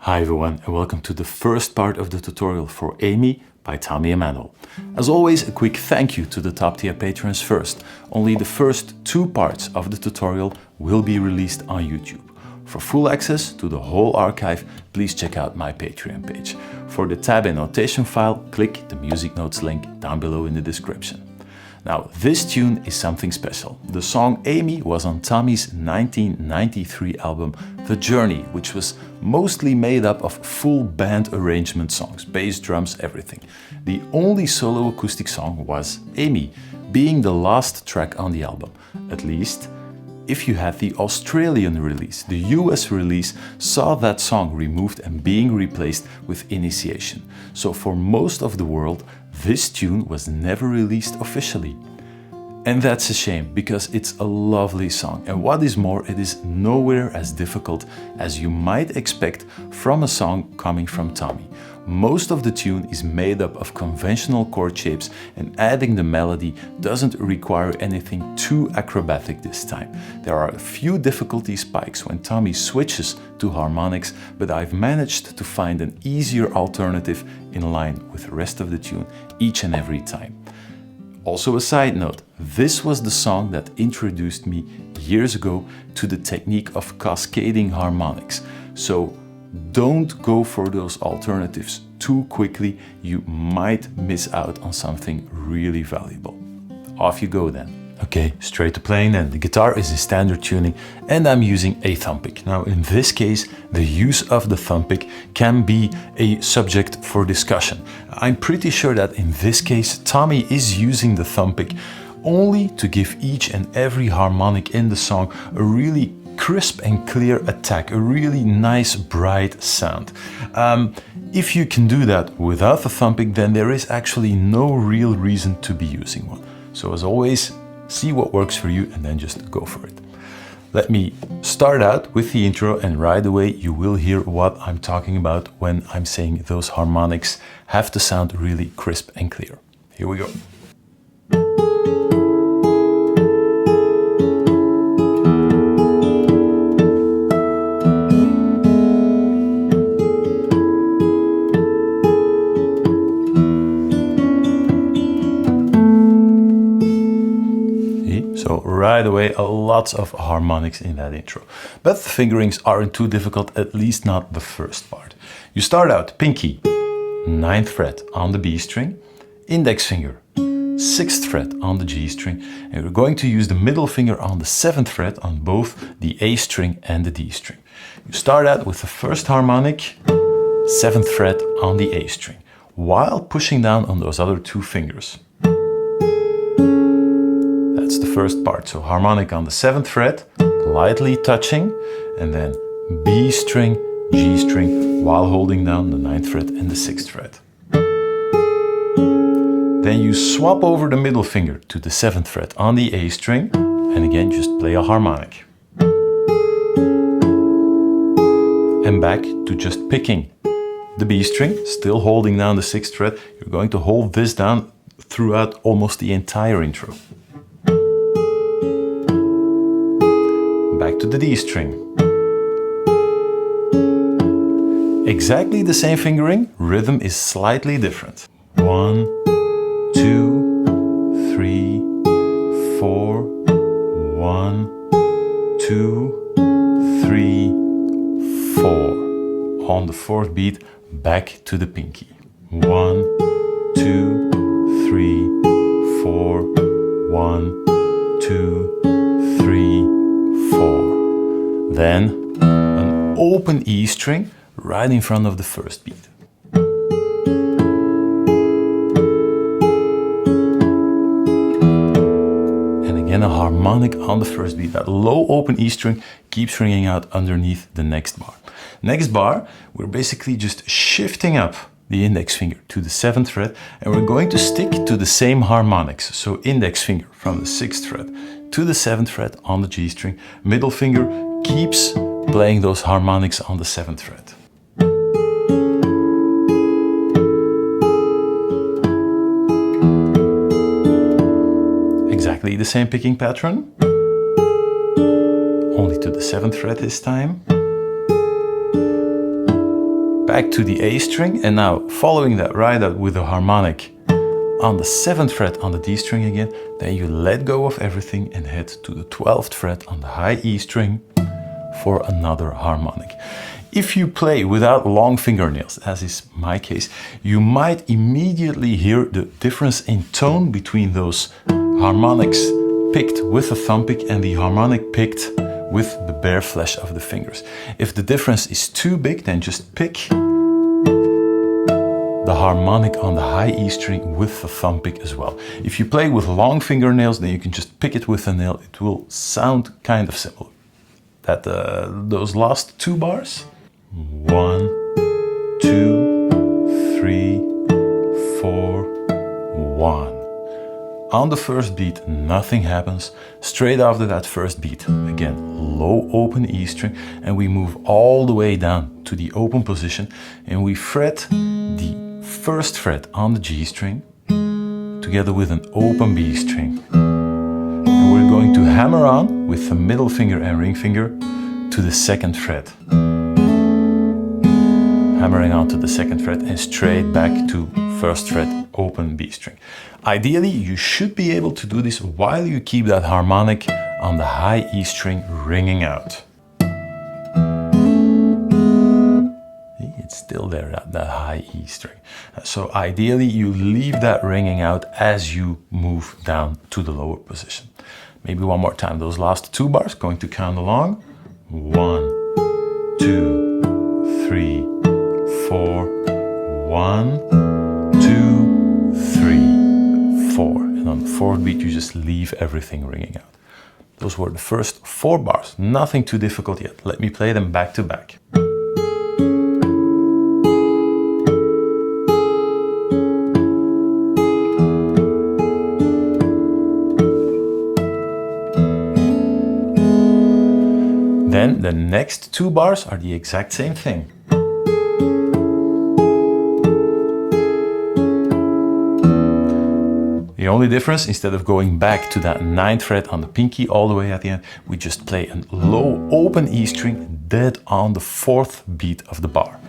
Hi everyone, and welcome to the first part of the tutorial for Amy by Tommy Emmanuel. As always, a quick thank you to the top tier patrons first. Only the first two parts of the tutorial will be released on YouTube. For full access to the whole archive, please check out my Patreon page. For the tab and notation file, click the music notes link down below in the description. Now, this tune is something special. The song Amy was on Tommy's 1993 album The Journey, which was mostly made up of full band arrangement songs, bass, drums, everything. The only solo acoustic song was Amy, being the last track on the album, at least if you had the Australian release. The US release saw that song removed and being replaced with Initiation. So for most of the world, this tune was never released officially. And that's a shame, because it's a lovely song. And what is more, it is nowhere as difficult as you might expect from a song coming from Tommy. Most of the tune is made up of conventional chord shapes, and adding the melody doesn't require anything too acrobatic this time. There are a few difficulty spikes when Tommy switches to harmonics, but I've managed to find an easier alternative in line with the rest of the tune each and every time. Also a side note, this was the song that introduced me years ago to the technique of cascading harmonics. So don't go for those alternatives too quickly, you might miss out on something really valuable. Off you go then. Okay, straight to playing then. The guitar is in standard tuning and I'm using a thumb pick. Now in this case, the use of the thumb pick can be a subject for discussion. I'm pretty sure that in this case, Tommy is using the thumb pick only to give each and every harmonic in the song a really crisp and clear attack, a really nice bright sound. If you can do that without the thumb pick, then there is actually no real reason to be using one. So as always, see what works for you and then just go for it. Let me start out with the intro, and right away you will hear what I'm talking about when I'm saying those harmonics have to sound really crisp and clear. Here we go. So right away, lots of harmonics in that intro. But the fingerings aren't too difficult, at least not the first part. You start out pinky, 9th fret on the B string, index finger, 6th fret on the G string, and we're going to use the middle finger on the 7th fret on both the A string and the D string. You start out with the first harmonic, 7th fret on the A string, while pushing down on those other two fingers. That's the first part. So harmonic on the 7th fret, lightly touching, and then B string, G string, while holding down the 9th fret and the 6th fret. Then you swap over the middle finger to the 7th fret on the A string, and again just play a harmonic. And back to just picking the B string, still holding down the 6th fret. You're going to hold this down throughout almost the entire intro. Back to the D string. Exactly the same fingering, rhythm is slightly different. 1, 2, 3, 4, 1, 2, 3, 4. On the 4th beat, back to the pinky. 1, 2, 3, 4, 1, 2, 3, 4. Then an open E string right in front of the first beat. And again a harmonic on the first beat. That low open E string keeps ringing out underneath the next bar. Next bar, we're basically just shifting up the index finger to the 7th fret, and we're going to stick to the same harmonics. So index finger from the 6th fret to the 7th fret on the G string. Middle finger keeps playing those harmonics on the 7th fret. Exactly the same picking pattern, only to the 7th fret this time. back to the A string, and now following that right out with a harmonic on the 7th fret on the D string again, then you let go of everything and head to the 12th fret on the high E string for another harmonic. If you play without long fingernails, as is my case, you might immediately hear the difference in tone between those harmonics picked with a thumb pick and the harmonic picked with the bare flesh of the fingers. If the difference is too big, then just pick the harmonic on the high E string with the thumb pick as well. If you play with long fingernails, then you can just pick it with a nail. It will sound kind of similar. Those last 2 bars, 1, 2, 3, 4, 1. On the first beat, nothing happens. Straight after that first beat, again, low open E string, and we move all the way down to the open position, and we fret the 1st fret on the G string together with an open B string. And we're going to hammer on with the middle finger and ring finger to the 2nd fret. Hammering on to the 2nd fret and straight back to 1st fret open B string. Ideally, you should be able to do this while you keep that harmonic on the high E string ringing out. It's still there, that high E string. So ideally, you leave that ringing out as you move down to the lower position. Maybe one more time, those last 2 bars, going to count along. 1, 2, 3, 4, 1, 2, 3, 4. And on the 4th beat, you just leave everything ringing out. Those were the first 4 bars, nothing too difficult yet. Let me play them back to back. Then the next 2 bars are the exact same thing. The only difference, instead of going back to that 9th fret on the pinky all the way at the end, we just play a low open E string dead on the 4th beat of the bar.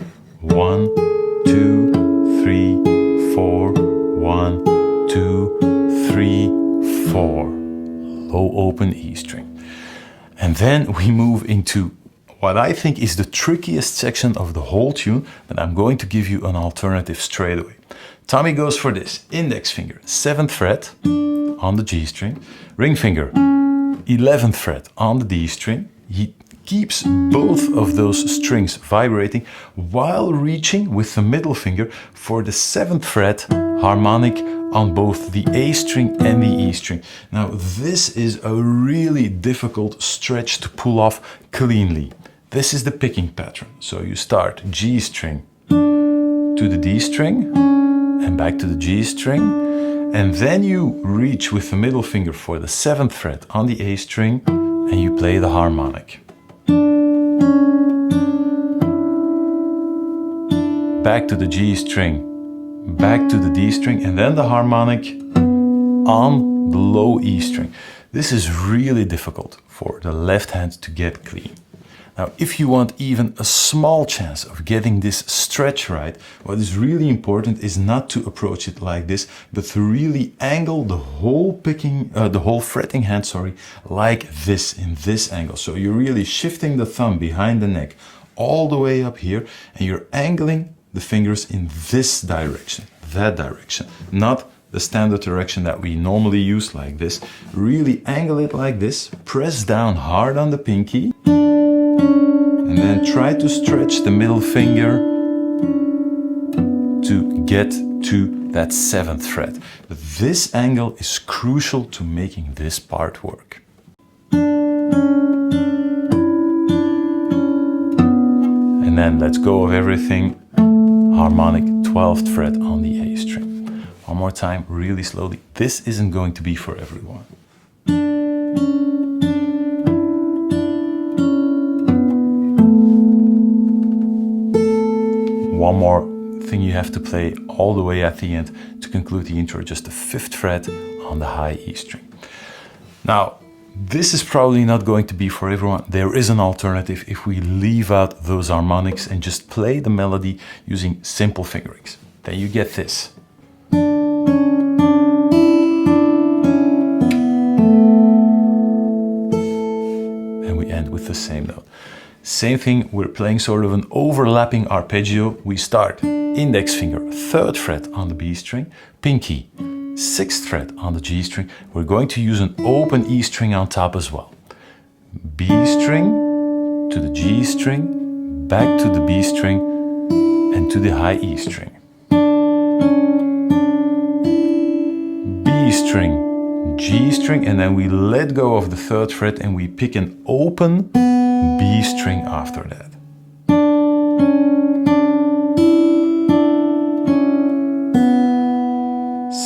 1, 2, 3, 4, 1, 2, 3, 4. Low open E string. And then we move into what I think is the trickiest section of the whole tune, but I'm going to give you an alternative straight away. Tommy goes for this: index finger, 7th fret on the G string, ring finger, 11th fret on the D string. He keeps both of those strings vibrating while reaching with the middle finger for the 7th fret harmonic on both the A string and the E string. Now this is a really difficult stretch to pull off cleanly. This is the picking pattern. So you start G string to the D string and back to the G string, and then you reach with the middle finger for the 7th fret on the A string and you play the harmonic. Back to the G string, back to the D string, and then the harmonic on the low E string. This is really difficult for the left hand to get clean. Now, if you want even a small chance of getting this stretch right, what is really important is not to approach it like this, but to really angle the whole fretting hand, like this, in this angle. So you're really shifting the thumb behind the neck all the way up here, and you're angling the fingers in this direction, that direction, not the standard direction that we normally use like this. Really angle it like this, press down hard on the pinky, and then try to stretch the middle finger to get to that 7th fret. But this angle is crucial to making this part work. And then let's go of everything. Harmonic 12th fret on the A string. One more time, really slowly. This isn't going to be for everyone. One more thing you have to play all the way at the end to conclude the intro, just the 5th fret on the high E string. Now, This is probably not going to be for everyone. There is an alternative if we leave out those harmonics and just play the melody using simple fingerings. Then you get this. And we end with the same note. Same thing, we're playing sort of an overlapping arpeggio. We start index finger, 3rd fret on the B string, pinky, 6th fret on the G string. We're going to use an open E string on top as well. B string to the G string, back to the B string, and to the high E string. B string, G string, and then we let go of the 3rd fret and we pick an open B string after that.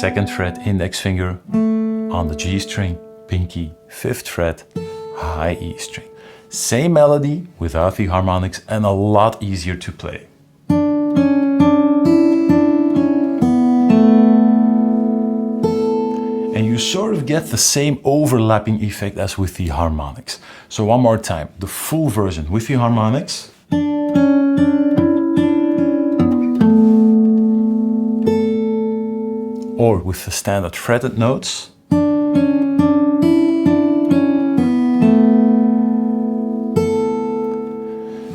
2nd fret, index finger on the G string, pinky, 5th fret, high E string. Same melody without the harmonics and a lot easier to play. And you sort of get the same overlapping effect as with the harmonics. So one more time, the full version with the harmonics. Or with the standard fretted notes.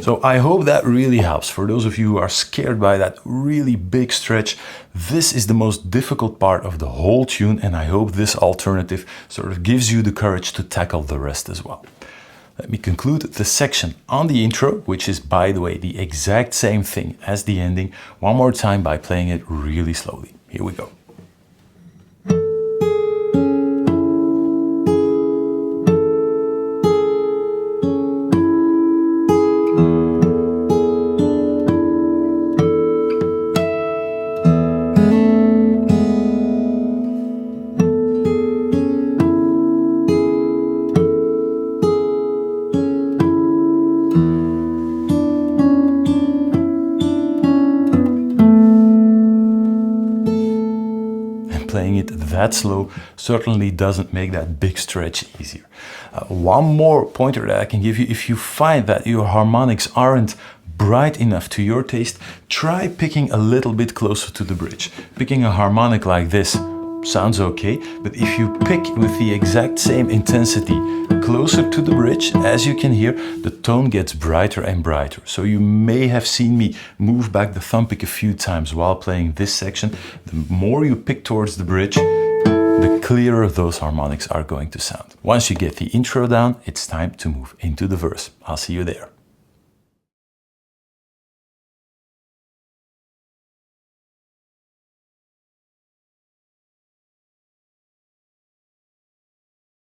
So I hope that really helps. For those of you who are scared by that really big stretch, this is the most difficult part of the whole tune, and I hope this alternative sort of gives you the courage to tackle the rest as well. Let me conclude the section on the intro, which is, by the way, the exact same thing as the ending, one more time by playing it really slowly. Here we go. Playing it that slow certainly doesn't make that big stretch easier. One more pointer that I can give you: if you find that your harmonics aren't bright enough to your taste, try picking a little bit closer to the bridge. Picking a harmonic like this sounds okay, but if you pick with the exact same intensity closer to the bridge, as you can hear, the tone gets brighter and brighter. So you may have seen me move back the thumb pick a few times while playing this section. The more you pick towards the bridge, the clearer those harmonics are going to sound. Once you get the intro down, it's time to move into the verse. I'll see you there.